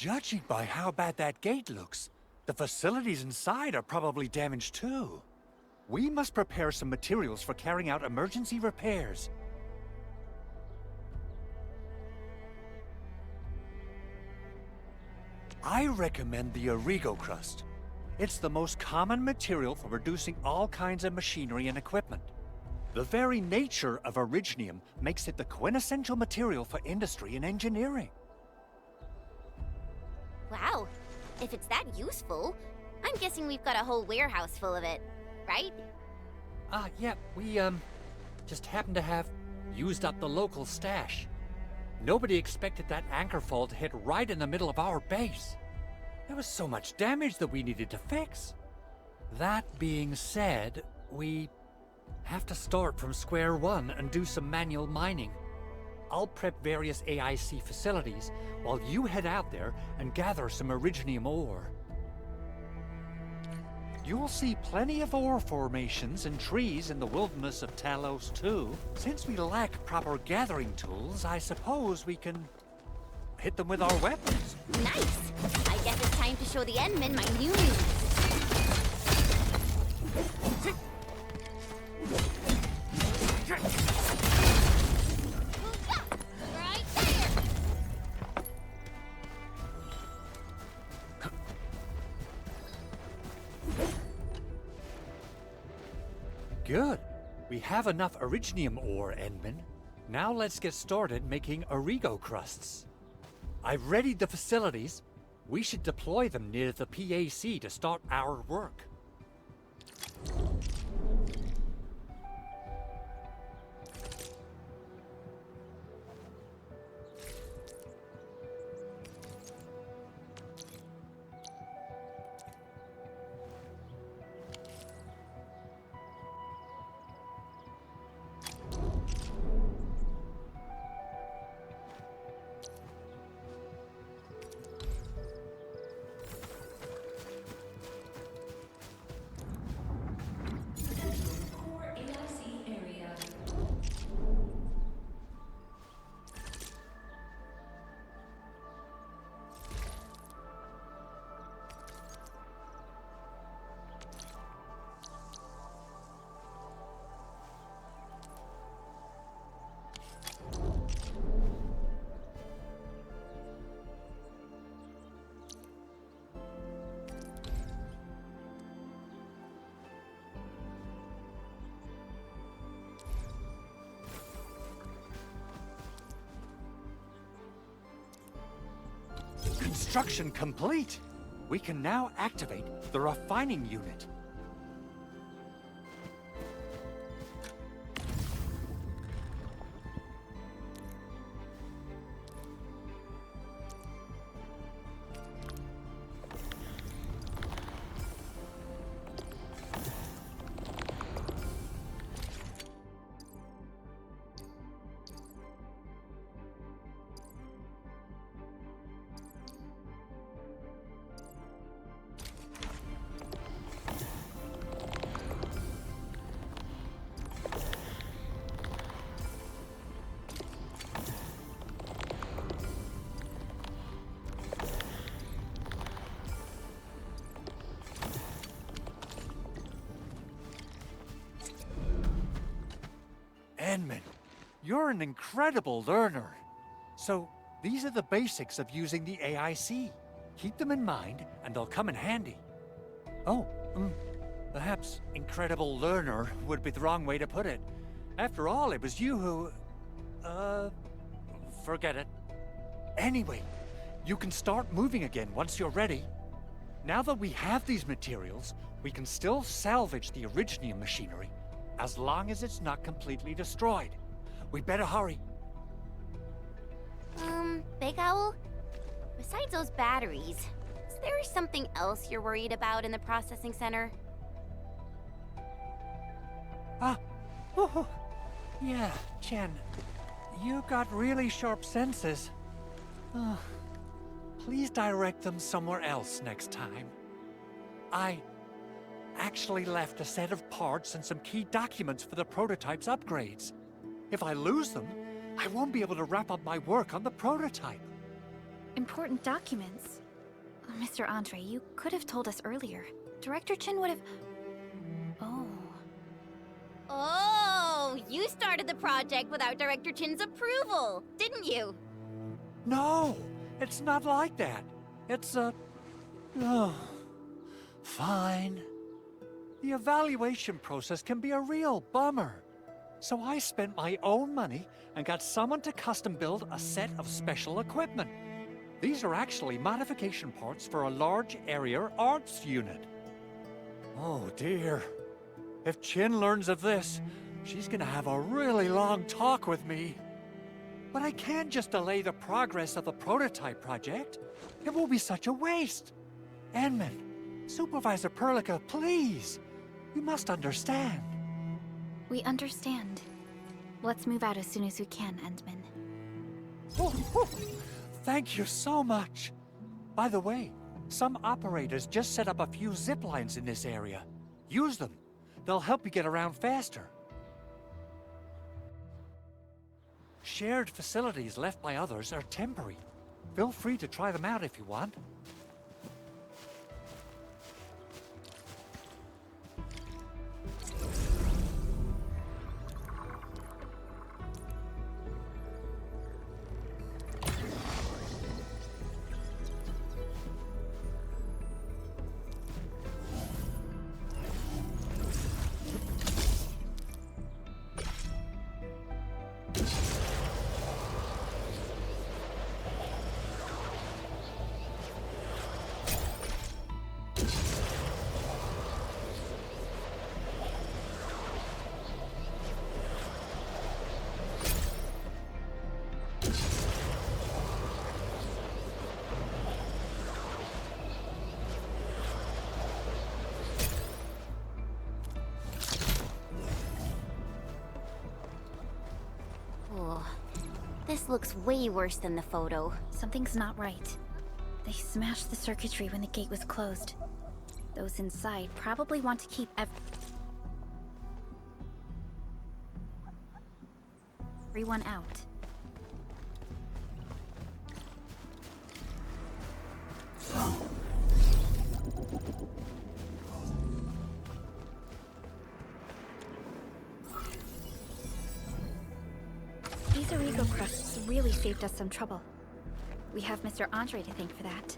Judging by how bad that gate looks, the facilities inside are probably damaged too. We must prepare some materials for carrying out emergency repairs. I recommend the Origo crust. It's the most common material for producing all kinds of machinery and equipment. The very nature of originium makes it the quintessential material for industry and engineering. Wow, if it's that useful, I'm guessing we've got a whole warehouse full of it, right? Yeah, we, just happen to have used up the local stash. Nobody expected that anchor fall to hit right in the middle of our base. There was so much damage that we needed to fix. That being said, we have to start from square one and do some manual mining. I'll prep various AIC facilities while you head out there and gather some originium ore. You'll see plenty of ore formations and trees in the wilderness of Talos too. Since we lack proper gathering tools, I suppose we can hit them with our weapons. Nice! I guess it's time to show the Endmen my new moves. Right there! Good. We have enough originium ore, Endman. Now let's get started making Origo crusts. I've readied the facilities. We should deploy them near the PAC to start our work. Construction complete! We can now activate the refining unit. Endman, you're an incredible learner. So, these are the basics of using the AIC. Keep them in mind, and they'll come in handy. Oh, perhaps incredible learner would be the wrong way to put it. After all, it was you who... forget it. Anyway, you can start moving again once you're ready. Now that we have these materials, we can still salvage the originium machinery, as long as it's not completely destroyed. We better hurry. Big Owl? Besides those batteries, is there something else you're worried about in the processing center? Yeah, Chen. You got really sharp senses. Please direct them somewhere else next time. I actually left a set of parts and some key documents for the prototype's upgrades. If I lose them, I won't be able to wrap up my work on the prototype. Important documents. Mr. Andre, you could have told us earlier. Director Chin would have... Oh. Oh, you started the project without Director Chin's approval, didn't you? No, it's not like that. It's oh, fine. The evaluation process can be a real bummer. So I spent my own money and got someone to custom build a set of special equipment. These are actually modification parts for a large area arts unit. Oh dear. If Chin learns of this, she's gonna have a really long talk with me. But I can't just delay the progress of the prototype project. It will be such a waste. Enman, Supervisor Perlica, please. You must understand. We understand. Let's move out as soon as we can, Endman. Oh, thank you so much. By the way, some operators just set up a few zip lines in this area. Use them. They'll help you get around faster. Shared facilities left by others are temporary. Feel free to try them out if you want. Oh, this looks way worse than the photo. Something's not right. They smashed the circuitry when the gate was closed. Those inside probably want to keep everyone out. These Origo crusts really saved us some trouble. We have Mr. Andre to thank for that.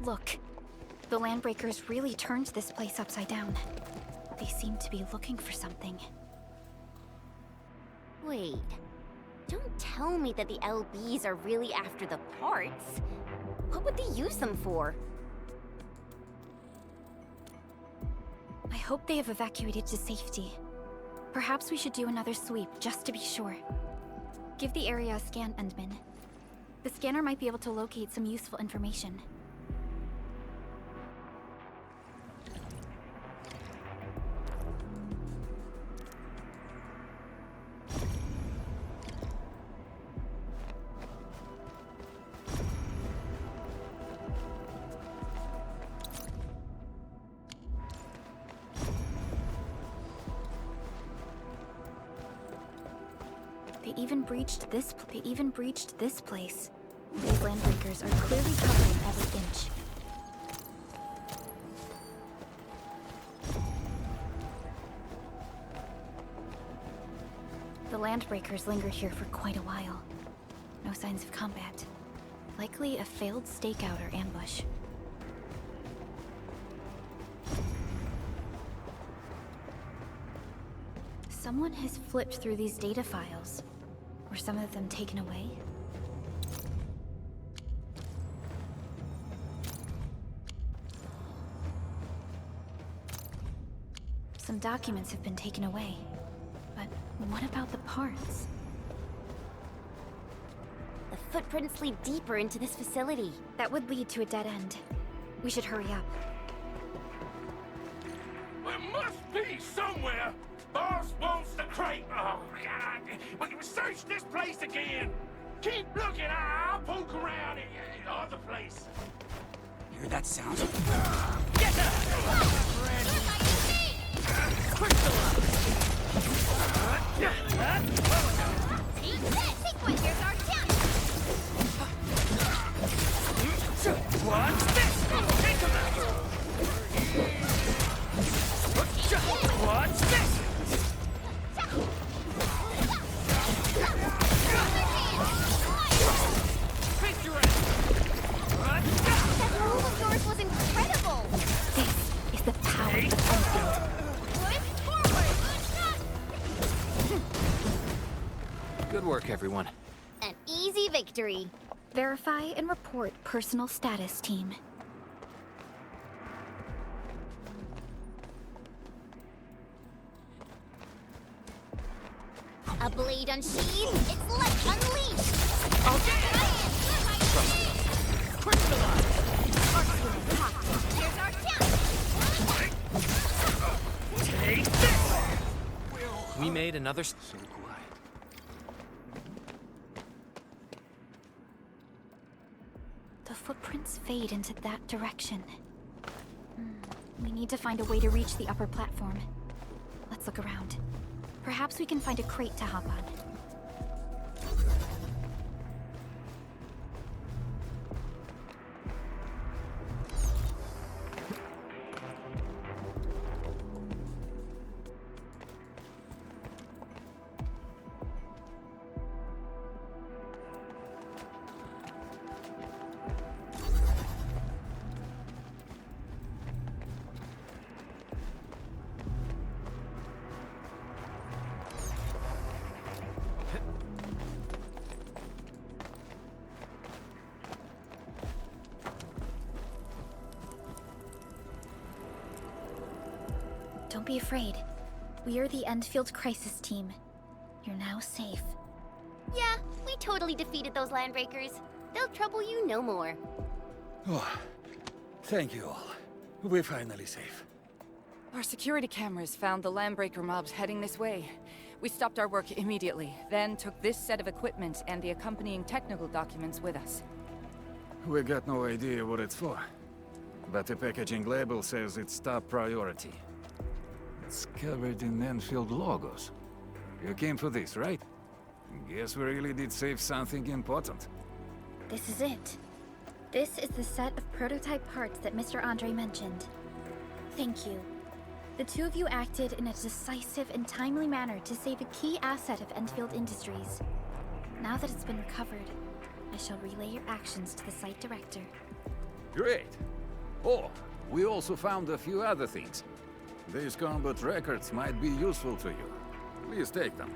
Look, the Landbreakers really turned this place upside down. They seem to be looking for something. Wait, don't tell me that the LBs are really after the parts. What would they use them for? I hope they have evacuated to safety. Perhaps we should do another sweep, just to be sure. Give the area a scan, Endman. The scanner might be able to locate some useful information. They even breached this place. These Landbreakers are clearly covering every inch. The Landbreakers lingered here for quite a while. No signs of combat. Likely a failed stakeout or ambush. Someone has flipped through these data files. Were some of them taken away? Some documents have been taken away. But what about the parts? The footprints lead deeper into this facility. That would lead to a dead end. We should hurry up. There must be somewhere! Boss wants the crate! Oh, God! We can search this place again! Keep looking! I'll poke around in other place. hear that sound? Take one, here's our chance! What's this? Take him out! What's this? Face your end! That move of yours was incredible! This is the power of Endfield. Push forward! Good work, everyone. An easy victory. Verify and report personal status, team. A blade unsheathed, its light unleashed! Here's our chance! Take this! We made another... So quiet. The footprints fade into that direction. We need to find a way to reach the upper platform. Let's look around. Perhaps we can find a crate to hop on. Don't be afraid. We are the Endfield crisis team. You're now safe. Yeah, we totally defeated those landbreakers. They'll trouble you no more. Oh, thank you all. We're finally safe. Our security cameras found the landbreaker mobs heading this way. We stopped our work immediately, then took this set of equipment and the accompanying technical documents with us. We got no idea what it's for. But the packaging label says it's top priority. It's covered in Enfield logos. You came for this, right? Guess we really did save something important. This is it. This is the set of prototype parts that Mr. Andre mentioned. Thank you. The two of you acted in a decisive and timely manner to save a key asset of Enfield Industries. Now that it's been recovered, I shall relay your actions to the site director. Great. Oh, we also found a few other things. These combat records might be useful to you. Please take them.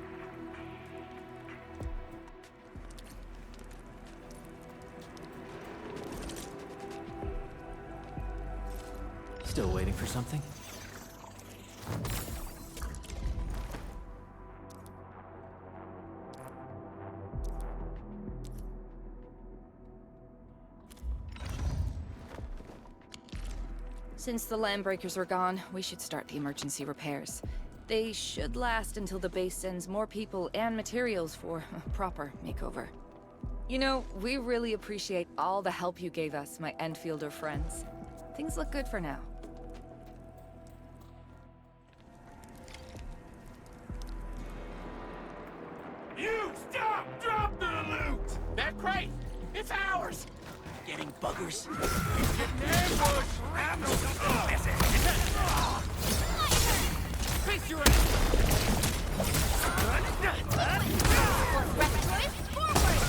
Still waiting for something? Since the landbreakers are gone, we should start the emergency repairs. They should last until the base sends more people and materials for a proper makeover. You know, we really appreciate all the help you gave us, my Enfielder friends. Things look good for now. You stop! Drop the loot! That crate! It's ours! Getting buggers? Ambush! Face your ass! Respiratory, forward!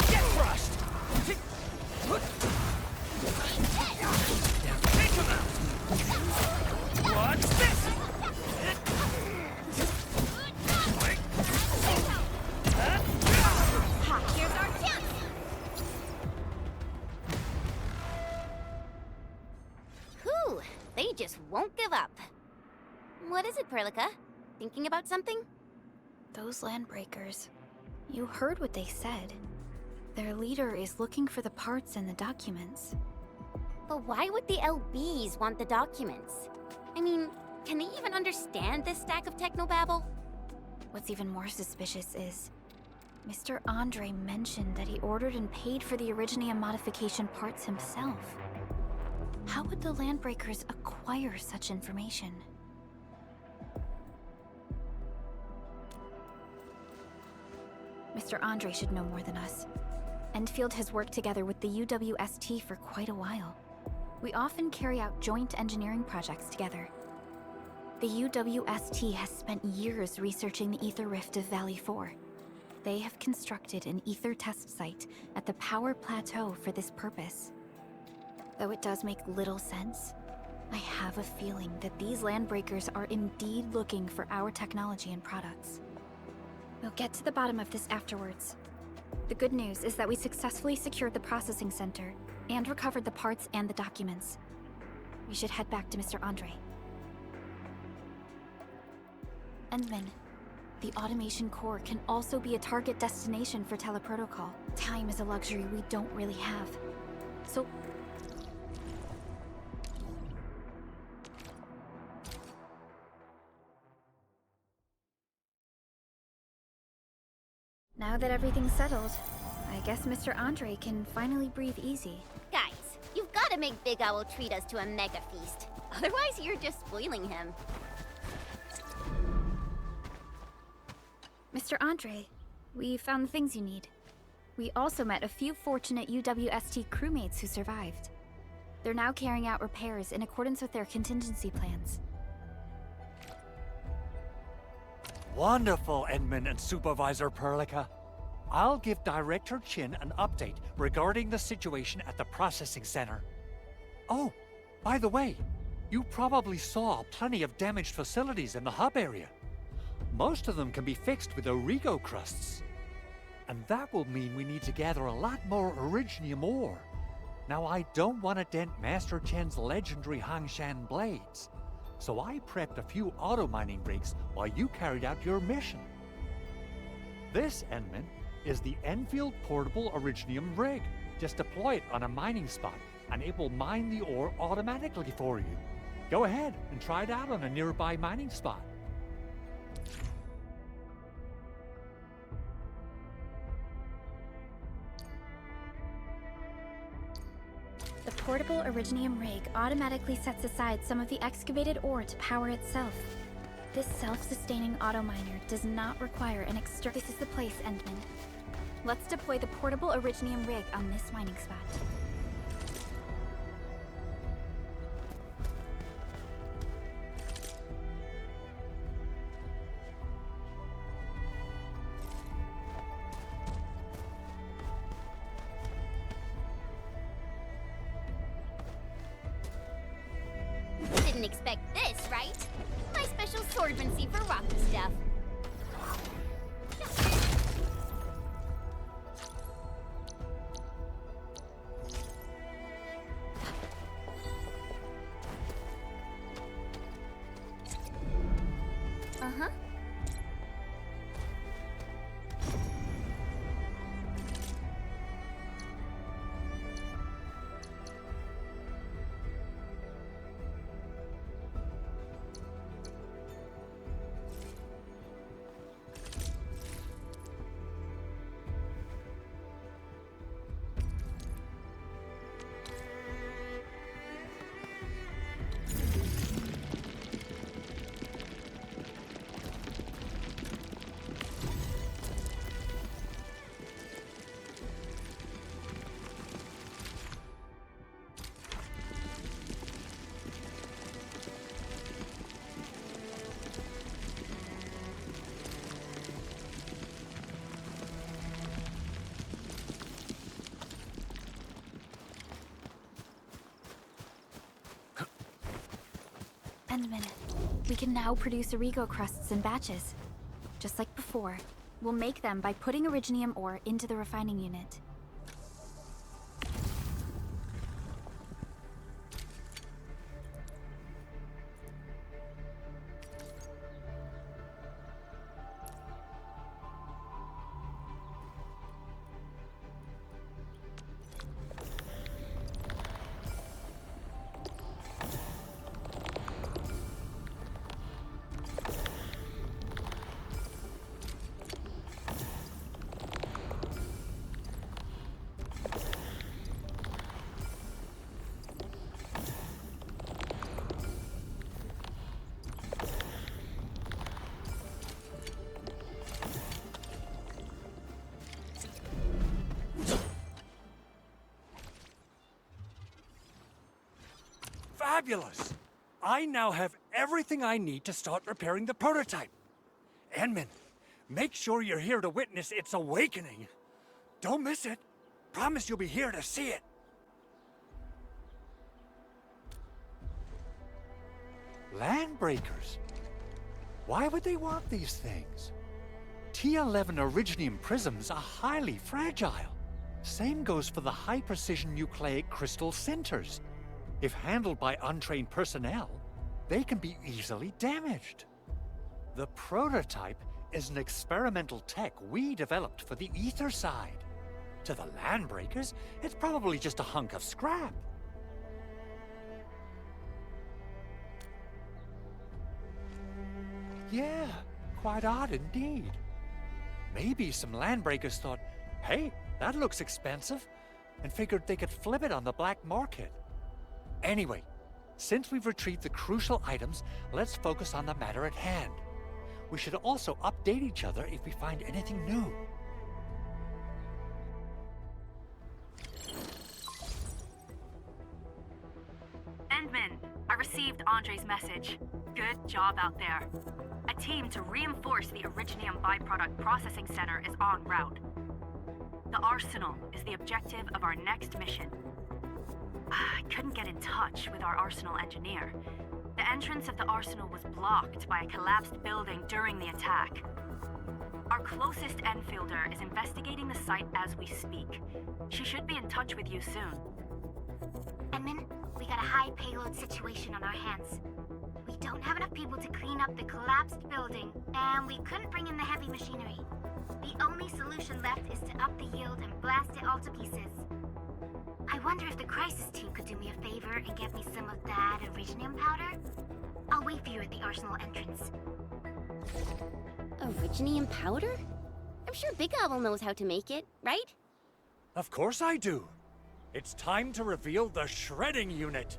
Get crushed! Take him out! What's this? Ha, here's our chance! Whew, they just won't give up. What is it, Perlica? Thinking about something? Those landbreakers. You heard what they said. Their leader is looking for the parts and the documents. But why would the LBs want the documents? I mean, Can they even understand this stack of technobabble? What's even more suspicious is Mr. Andre mentioned that he ordered and paid for the Originium modification parts himself. How would the Landbreakers acquire such information? Mr. Andre should know more than us. Endfield has worked together with the UWST for quite a while. We often carry out joint engineering projects together. The UWST has spent years researching the ether rift of Valley 4. They have constructed an ether test site at the Power Plateau for this purpose. Though it does make little sense, I have a feeling that these Landbreakers are indeed looking for our technology and products. We'll get to the bottom of this afterwards. The good news is that we successfully secured the processing center and recovered the parts and the documents. We should head back to Mr. Andre. Endman, the automation core can also be a target destination for teleprotocol. Time is a luxury we don't really have. So... now that everything's settled, I guess Mr. Andre can finally breathe easy. Guys, you've gotta make Big Owl treat us to a mega feast. Otherwise, you're just spoiling him. Mr. Andre, we found the things you need. We also met a few fortunate UWST crewmates who survived. They're now carrying out repairs in accordance with their contingency plans. Wonderful, Edmund and Supervisor Perlica. I'll give Director Chin an update regarding the situation at the processing center. Oh, by the way, you probably saw plenty of damaged facilities in the hub area. Most of them can be fixed with Origo crusts. And that will mean we need to gather a lot more Originium ore. Now, I don't want to dent Master Chen's legendary Hangshan blades, so I prepped a few auto-mining rigs while you carried out your mission. This, Enman, is the Enfield Portable Originium rig. Just deploy it on a mining spot, and it will mine the ore automatically for you. Go ahead and try it out on a nearby mining spot. The portable Originium rig automatically sets aside some of the excavated ore to power itself. This self-sustaining auto-miner does not require an external... This is the place, Endman. Let's deploy the portable Originium rig on this mining spot. Didn't expect this, right? My special swordsmancy for rocky stuff. Uh-huh. Endman, we can now produce Origo crusts in batches. Just like before, we'll make them by putting Originium ore into the refining unit. fabulous! I now have everything I need to start repairing the prototype. Enman, make sure you're here to witness its awakening. Don't miss it. Promise you'll be here to see it. Landbreakers? Why would they want these things? T11 Originium prisms are highly fragile. Same goes for the high-precision nucleic crystal centers. If handled by untrained personnel, they can be easily damaged. The prototype is an experimental tech we developed for the ether side. To the Landbreakers, it's probably just a hunk of scrap. Yeah, quite odd indeed. Maybe some Landbreakers thought, hey, that looks expensive, and figured they could flip it on the black market. Anyway, since we've retrieved the crucial items, let's focus on the matter at hand. We should also update each other if we find anything new. Endman, I received Andre's message. Good job out there. A team to reinforce the Originium byproduct processing center is en route. The arsenal is the objective of our next mission. I couldn't get in touch with our arsenal engineer. The entrance of the arsenal was blocked by a collapsed building during the attack. Our closest Enfielder is investigating the site as we speak. She should be in touch with you soon. Edmund, we got a high payload situation on our hands. We don't have enough people to clean up the collapsed building, and we couldn't bring in the heavy machinery. The only solution left is to up the yield and blast it all to pieces. I wonder if the crisis team could do me a favor and get me some of that Originium powder? I'll wait for you at the arsenal entrance. Originium powder? I'm sure Big Owl knows how to make it, right? Of course I do. It's time to reveal the shredding unit.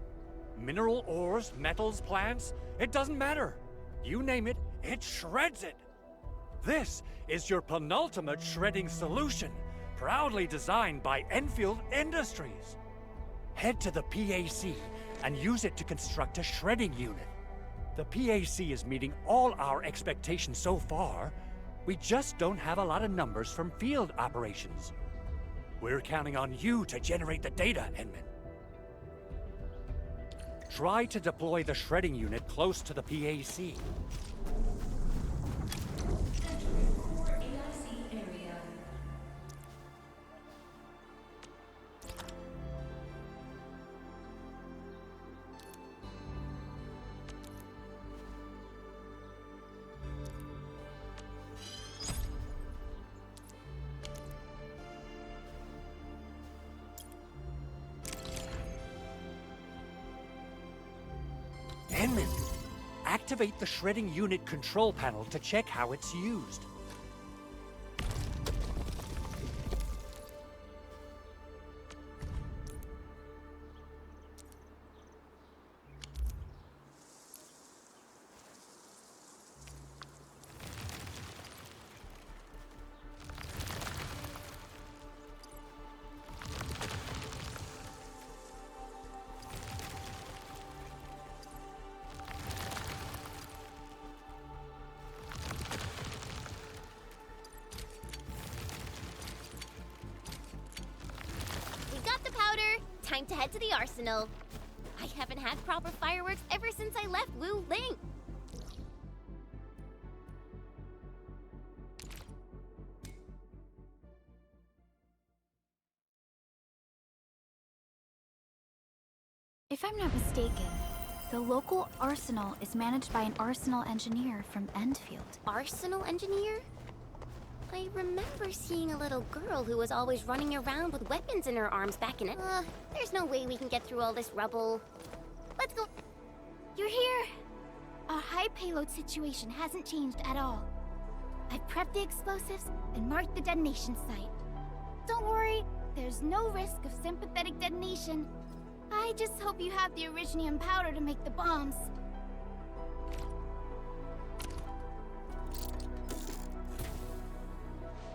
Mineral ores, metals, plants, it doesn't matter. You name it, it shreds it. This is your penultimate shredding solution, proudly designed by Enfield Industries. Head to the PAC and use it to construct a shredding unit. The PAC is meeting all our expectations so far. We just don't have a lot of numbers from field operations. We're counting on you to generate the data, Enman. Try to deploy the shredding unit close to the PAC. Enman, activate the shredding unit control panel to check how it's used. Time to head to the arsenal. I haven't had proper fireworks ever since I left Wu Ling. If I'm not mistaken, the local arsenal is managed by an arsenal engineer from Endfield. Arsenal engineer? I remember seeing a little girl who was always running around with weapons in her arms back in it. There's no way we can get through all this rubble. Let's go. You're here! Our high payload situation hasn't changed at all. I've prepped the explosives and marked the detonation site. Don't worry, there's no risk of sympathetic detonation. I just hope you have the Originium powder to make the bombs.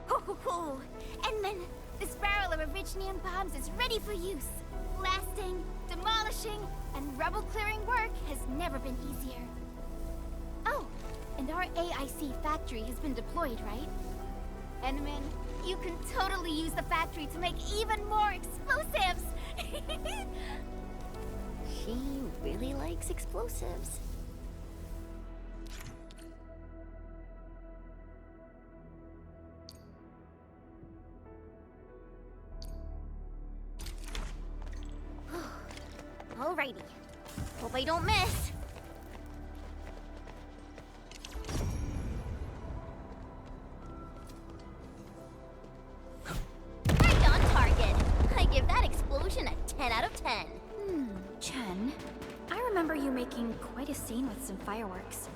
Ho ho ho! Edmund, this barrel of Originium bombs is ready for use. blasting, demolishing, and rubble-clearing work has never been easier. Oh, and our AIC factory has been deployed, right? Enderman, you can totally use the factory to make even more explosives! She really likes explosives. Alrighty. Hope I don't miss. Right on target. I give that explosion a 10 out of 10. Chen, I remember you making quite a scene with some fireworks.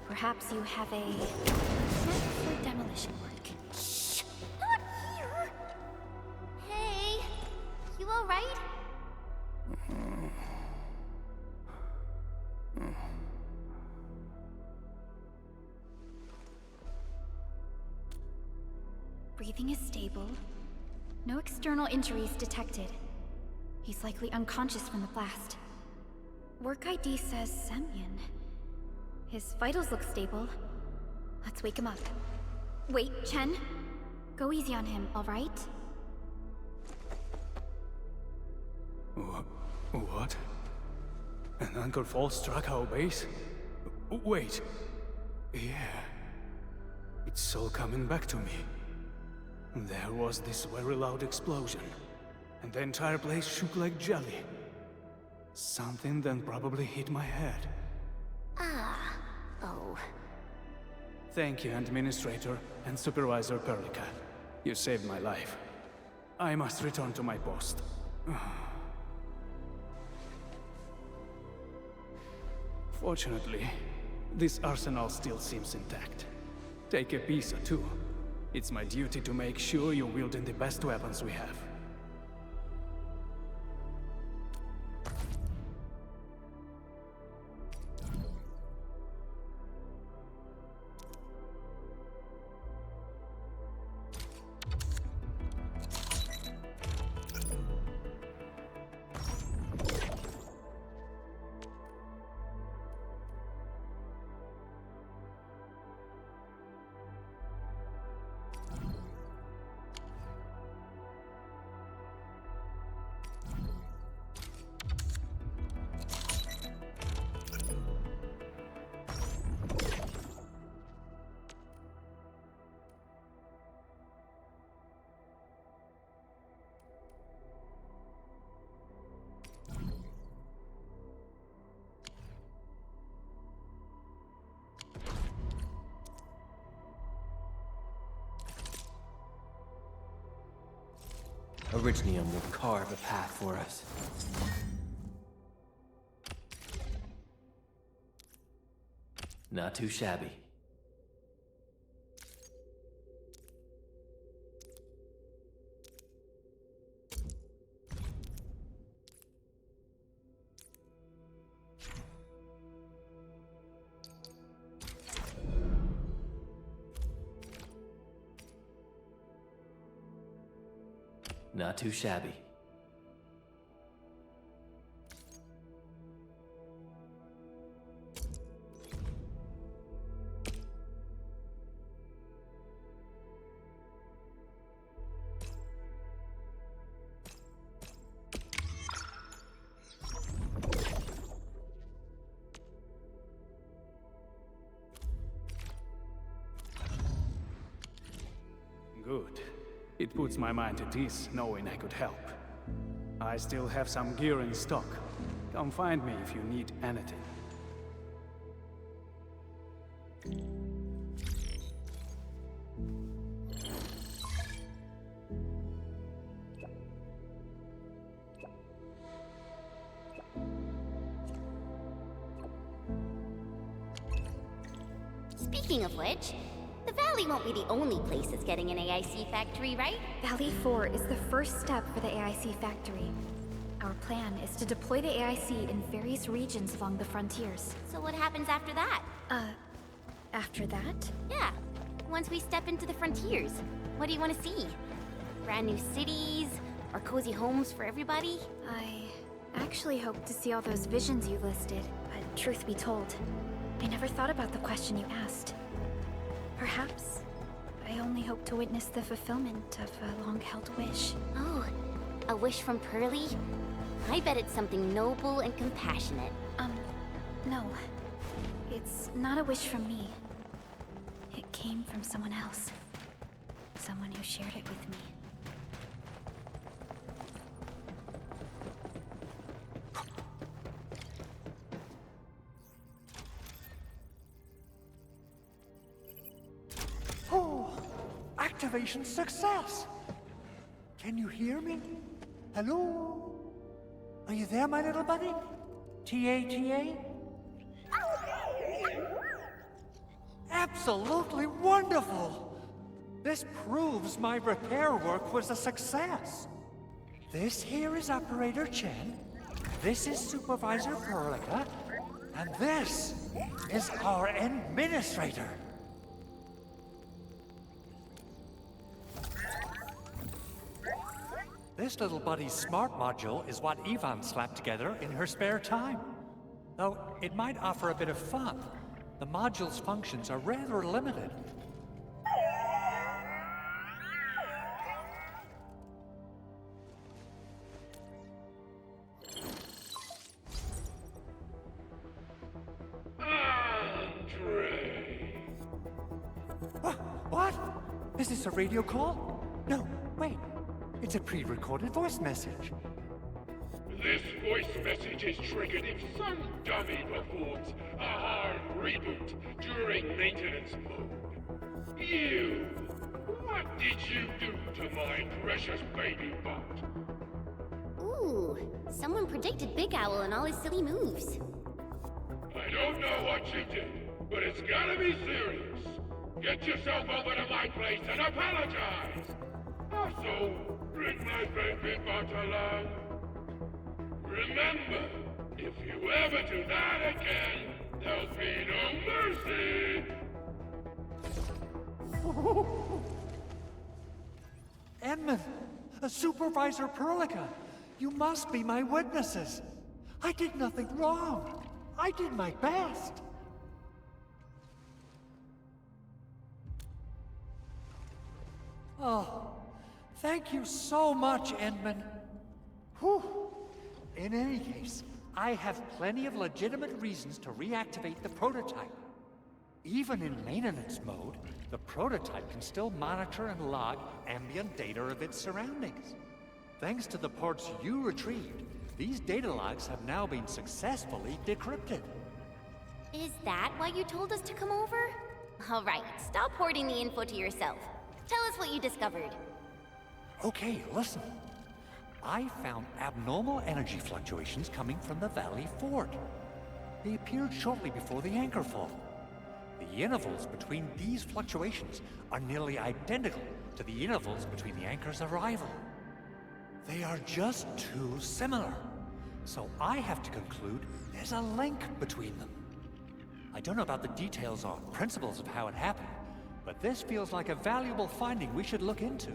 Perhaps you have a knack for demolition work. Shh! Not here! Hey, you alright? Breathing is stable. No external injuries detected. He's likely unconscious from the blast. Work ID says Semyon. His vitals look stable. Let's wake him up. Wait, Chen. Go easy on him, alright? What? An anchor fault struck our base? Wait. Yeah. It's all coming back to me. There was this very loud explosion, and the entire place shook like jelly. Something then probably hit my head. Oh. Thank you, Administrator and Supervisor Perlica. You saved my life. I must return to my post. Fortunately, this arsenal still seems intact. Take a piece or two. It's my duty to make sure you're wielding the best weapons we have. Originium will carve a path for us. Not too shabby. Not too shabby. Good. It puts my mind at ease knowing I could help. I still have some gear in stock. Come find me if you need anything. Speaking of which, the Valley won't be the only place that's getting an AIC factory, right? Valley 4 is the first step for the AIC factory. Our plan is to deploy the AIC in various regions along the frontiers. So what happens after that? After that? Yeah, once we step into the frontiers, what do you want to see? Brand new cities? Our cozy homes for everybody? I actually hoped to see all those visions you listed, but truth be told, I never thought about the question you asked. Perhaps I only hope to witness the fulfillment of a long-held wish. Oh, a wish from Pearly? I bet it's something noble and compassionate. No. It's not a wish from me. It came from someone else. Someone who shared it with me. Oh, activation success! Can you hear me? Hello? Are you there, my little buddy? T-A-T-A? Absolutely wonderful! This proves my repair work was a success. This here is Operator Chen, this is Supervisor Perlica, and this is our Administrator. This little buddy's smart module is what Yvonne slapped together in her spare time. Though it might offer a bit of fun, the module's functions are rather limited. Andre! What? Is this a radio call? No, wait. It's a pre-recorded voice message. This voice message is triggered if some dummy performs a hard reboot during maintenance mode. You! What did you do to my precious baby bot? Ooh, someone predicted Big Owl and all his silly moves. I don't know what you did, but it's gotta be serious. Get yourself over to my place and apologize! Also, bring my baby bot along. Remember, if you ever do that again, there'll be no mercy! Edmund, Supervisor Perlica, you must be my witnesses. I did nothing wrong. I did my best. Oh, thank you so much, Edmund. Whew. In any case, I have plenty of legitimate reasons to reactivate the prototype. Even in maintenance mode, the prototype can still monitor and log ambient data of its surroundings. Thanks to the parts you retrieved, these data logs have now been successfully decrypted. Is that why you told us to come over? All right, stop hoarding the info to yourself. Tell us what you discovered. Okay, listen. I found abnormal energy fluctuations coming from the Valley Fort. They appeared shortly before the anchor fall. The intervals between these fluctuations are nearly identical to the intervals between the anchor's arrival. They are just too similar. So I have to conclude there's a link between them. I don't know about the details or principles of how it happened, but this feels like a valuable finding we should look into.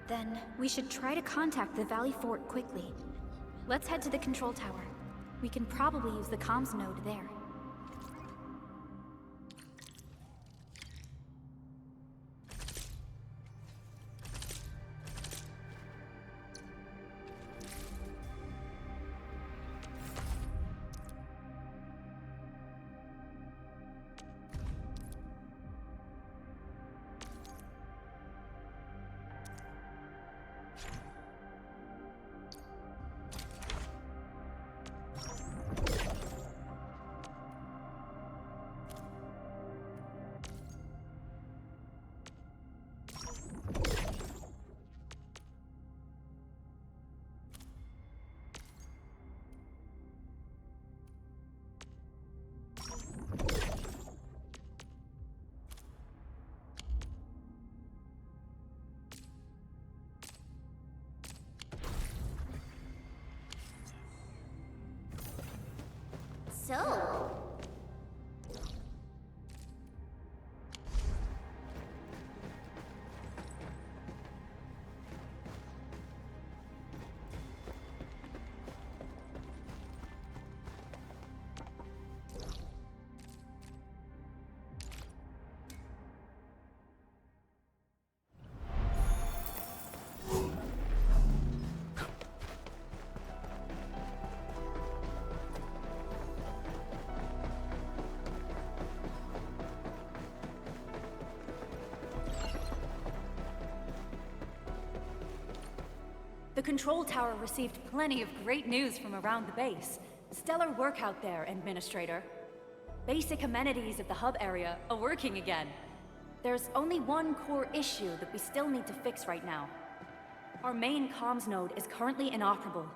Then, we should try to contact the Valley Fort quickly. Let's head to the control tower. We can probably use the comms node there. So... control tower received plenty of great news from around the base. Stellar work out there, Administrator. Basic amenities of the hub area are working again. There's only one core issue that we still need to fix right now. Our main comms node is currently inoperable.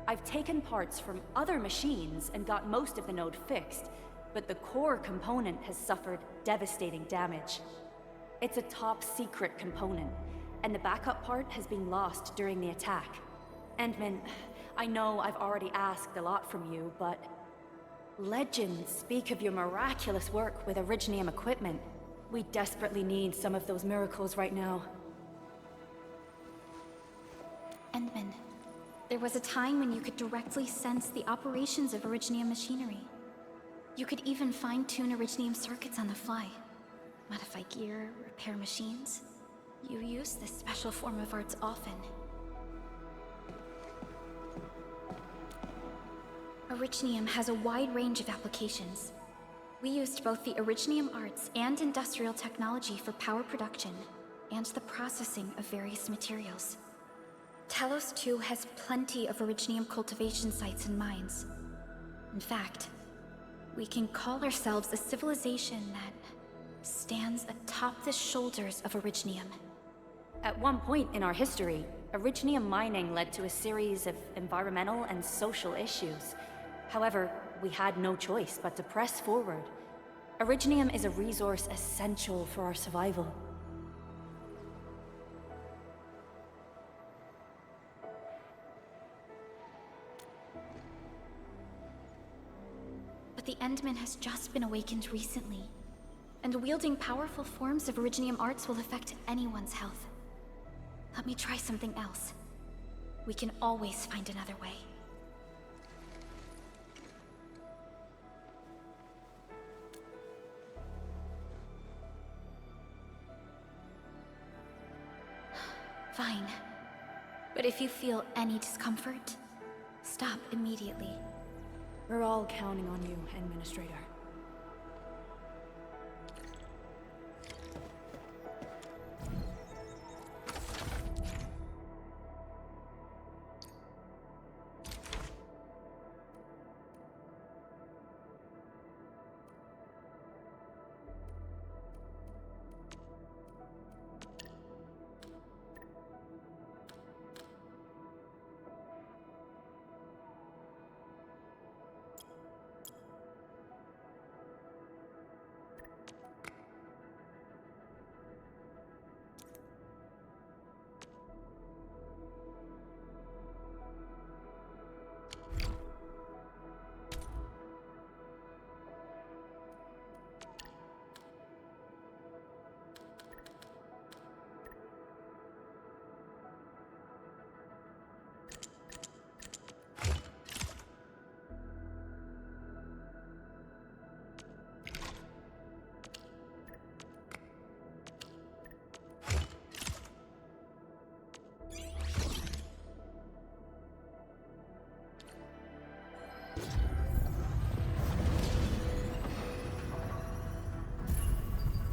I've taken parts from other machines and got most of the node fixed, but the core component has suffered devastating damage. It's a top-secret component, and the backup part has been lost during the attack. Endman, I know I've already asked a lot from you, but legends speak of your miraculous work with Originium equipment. We desperately need some of those miracles right now. Endman, there was a time when you could directly sense the operations of Originium machinery. You could even fine-tune Originium circuits on the fly. Modify gear, repair machines. You use this special form of arts often. Originium has a wide range of applications. We used both the Originium arts and industrial technology for power production, and the processing of various materials. Telos 2 has plenty of Originium cultivation sites and mines. In fact, we can call ourselves a civilization that stands atop the shoulders of Originium. At one point in our history, Originium mining led to a series of environmental and social issues. However, we had no choice but to press forward. Originium is a resource essential for our survival. But the Endman has just been awakened recently, and wielding powerful forms of Originium arts will affect anyone's health. Let me try something else. We can always find another way. Fine. But if you feel any discomfort, stop immediately. We're all counting on you, Administrator.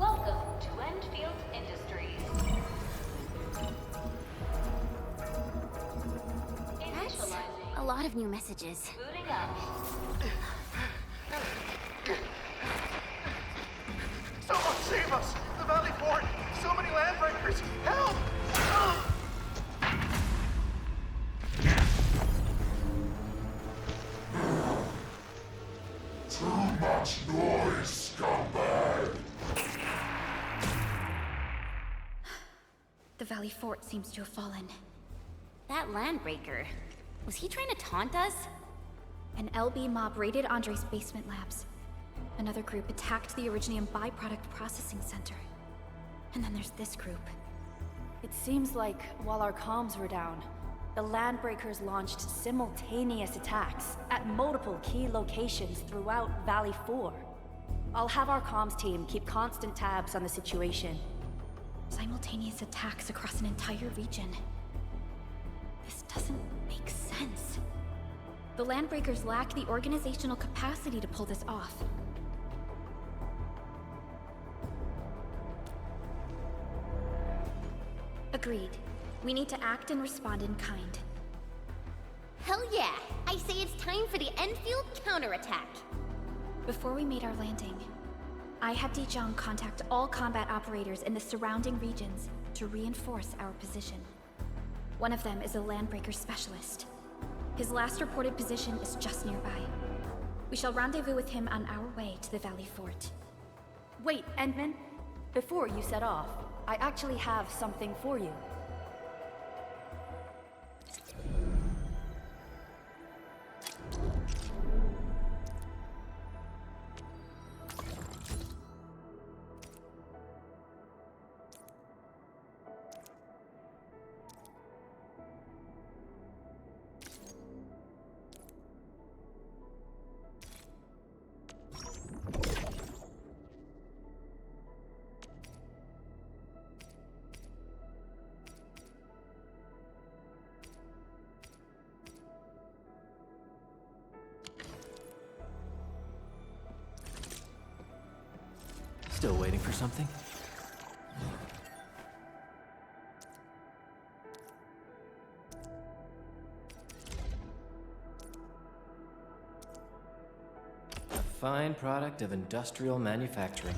Welcome to Endfield Industries. That's a lot of new messages. Booting up. Someone save us! The Valley Fort! So many landbreakers! Help! Too much noise, scumbag! The Valley Fort seems to have fallen. That landbreaker, was he trying to taunt us? An LB mob raided Andre's basement labs. Another group attacked the Originium byproduct processing center. And then there's this group. It seems like while our comms were down, the Landbreakers launched simultaneous attacks at multiple key locations throughout Valley 4. I'll have our comms team keep constant tabs on the situation. Simultaneous attacks across an entire region. This doesn't make sense. The Landbreakers lack the organizational capacity to pull this off. Agreed. We need to act and respond in kind. Hell yeah! I say it's time for the Enfield counterattack. Before we made our landing, I had Dijong contact all combat operators in the surrounding regions to reinforce our position. One of them is a landbreaker specialist. His last reported position is just nearby. We shall rendezvous with him on our way to the Valley Fort. Wait, Endman. Before you set off, I actually have something for you. Still waiting for something? A fine product of industrial manufacturing.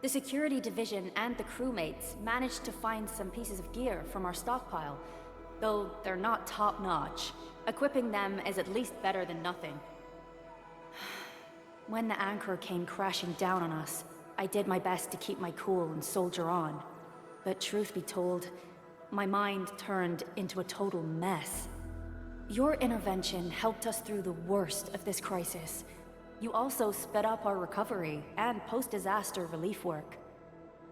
The security division and the crewmates managed to find some pieces of gear from our stockpile, though they're not top-notch. Equipping them is at least better than nothing. When the anchor came crashing down on us, I did my best to keep my cool and soldier on. But truth be told, my mind turned into a total mess. Your intervention helped us through the worst of this crisis. You also sped up our recovery and post-disaster relief work.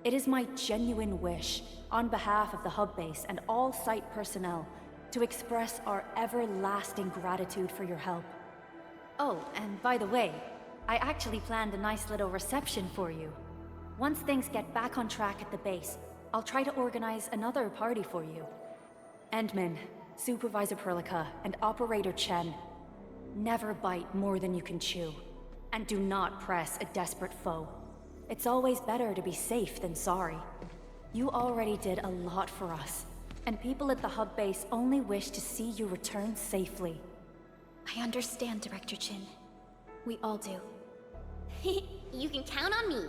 It is my genuine wish, on behalf of the hub base and all site personnel, to express our everlasting gratitude for your help. Oh, and by the way, I actually planned a nice little reception for you. Once things get back on track at the base, I'll try to organize another party for you. Endman, Supervisor Perlica, and Operator Chen, never bite more than you can chew. And do not press a desperate foe. It's always better to be safe than sorry. You already did a lot for us, and people at the hub base only wish to see you return safely. I understand, Director Chin. We all do. You can count on me.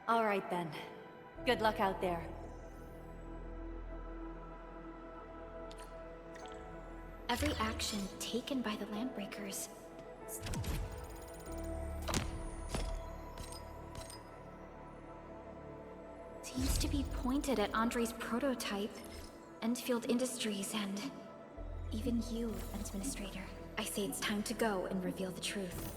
All right then. Good luck out there. Every action taken by the Landbreakers seems to be pointed at Andre's prototype, Endfield Industries, and even you, Administrator. I say it's time to go and reveal the truth.